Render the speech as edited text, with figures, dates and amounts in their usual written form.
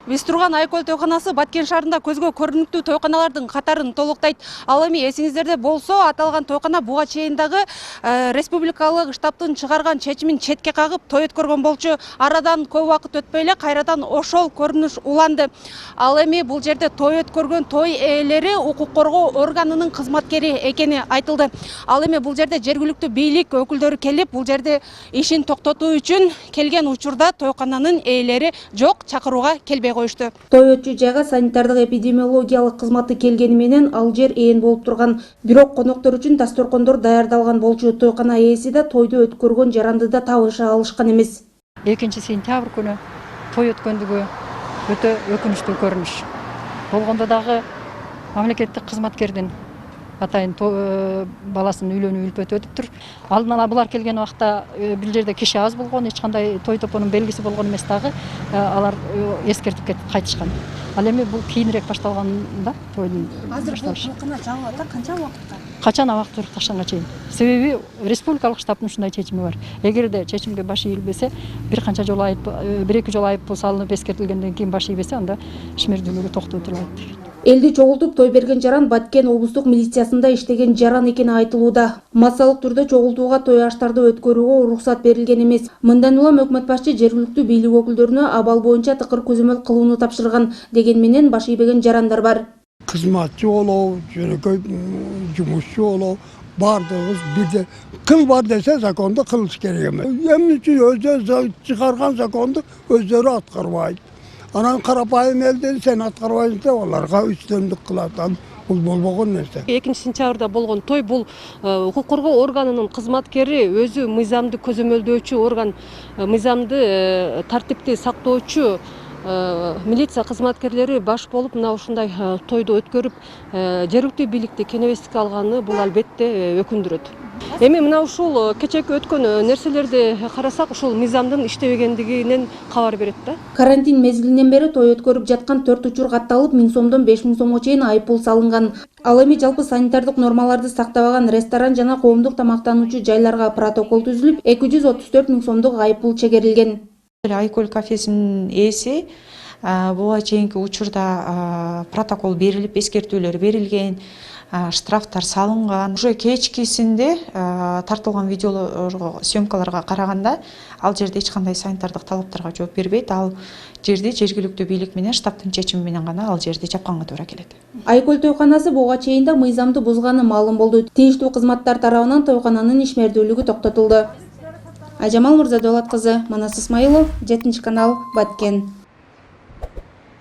Биз турган Айкөл тойканасы Баткен шаарында көзгө көрүнүктүү тойканалардын катарын толуктайт. Ал эми эсиңиздерде болсо, аталган тойкана буга чейин дагы республикалык штабтын чыгарган чечимин четке кагып той өткөргөн болчу. Арадан көп убакыт өтпөй эле кайрадан ошол көрүнүш уланды. Ал эми бул жерде той өткөргөн той ээлери укук коргоо органынын кызматкери экени айтылды. Ал эми бул жерде жергиликтүү бийлик өкүлдөрү келип, бул жерде ишин токтотуу үчүн келген учурда тойкананын ээлери жок, чакырууга келбей коюшту. Той өтчү жайга санитардык эпидемиологиялык кызматы келгени менен ал жер ээн болуп турган. Бирок коноктор үчүн дасторкондор даярдалган болчу. Тойкана ээси да тойду өткөргөн жаранды да табыша алышкан эмес. 2 сентябрь күнү той өткөндүгү өтө өкүнүчтүү көрүнүш. Болгондо дагы мамлекеттик кызматкердин атайын баласын үйлөнүү үлпөтү өтүптүр. Алдын ала булар келген убакта бул жерде киши аз болгон, эч кандай той топонун белгиси болгон эмес дагы алар эскертип кайтышкан. Ал эми бул кийинирээк башталганда тойдун башталышы. Тойкана жабылат да канча убакытта? Качан абакты ташканга чейин. Себеби республикалык штабтын ушундай чечими бар. Эгерде чечимге баш ийилбесе, бир канча жолу айып, 1-2 жолу айып салынып эскертилгенден кийин баш ийбесе, анда ишмердүүлүгү токтотулат деген. Элди чогултуп той берген жаран Баткен облустук милициясында иштеген жаран экени айтылууда. Массалык түрдө чогултууга той аштарды өткөрүүгө уруксат берилген эмес. Мындан улам өкмөт башчы жергиликтүү бийлик өкүлдөрүнө абал боюнча тыкыр көзөмөл кылууну тапшырган деген менен баш ийбеген жарандар бар. Кызматчы болобу, жөнөкөй жумушчу болобу, бардыгыбыз бирдей. Кыл бар десе законду кылыш керек эмес. Эмне үчүн өзү чыгарган законду өздөрү аткарбайт. Анан карапайым элден сен аткарбайсың деп аларга үстөмдүк кылат. Бул болбогон нерсе. 2 сентябрда болгон той бул укук коргоо органынын кызматкери өзү мыйзамды көзөмөлдөөчү орган, мыйзамды тартипти сактоочу милиция кызматкерлери баш болуп мына ушундай тойду өткөрүп, жергиликтүү бийликти кенебестикке алганы бул албетте өкүндүрөт. Эми мына ушул кечээки өткөн нерселерди карасак, ушул мыйзамдын иштебегендигинен кабар берет да. Карантин мезгилинен бери той өткөрүп жаткан 4 учур катталып, 1000 сомдон 5000 сомго чейин айыппул салынган. Ал эми жалпы санитардык нормаларды сактабаган ресторан жана коомдук тамактануучу жайларга протокол түзүлүп, 234 000 сомдук айыппул чегерилген. Айкөл кафесинин ээси буга чейинки учурда протокол берилип, эскертүүлөр берилген, штрафтар салынган. Уже кечкисинде тартылган видеолорго, съемкаларга караганда ал жерде эч кандай санитардык талаптарга жооп бербейт. Ал жерди жергиликтүү бийлик менен штабтын чечими менен гана ал жерди жапканга туура келет. Айкөл тойканасы буга чейин да мыйзамды бузганы маалым болду. Тийиштүү кызматтар тарабынан тойкананын ишмердүүлүгү токтотулду. Ажамал Мырзадолат кызы, Манас Исмаилов, 7 канал, Баткен.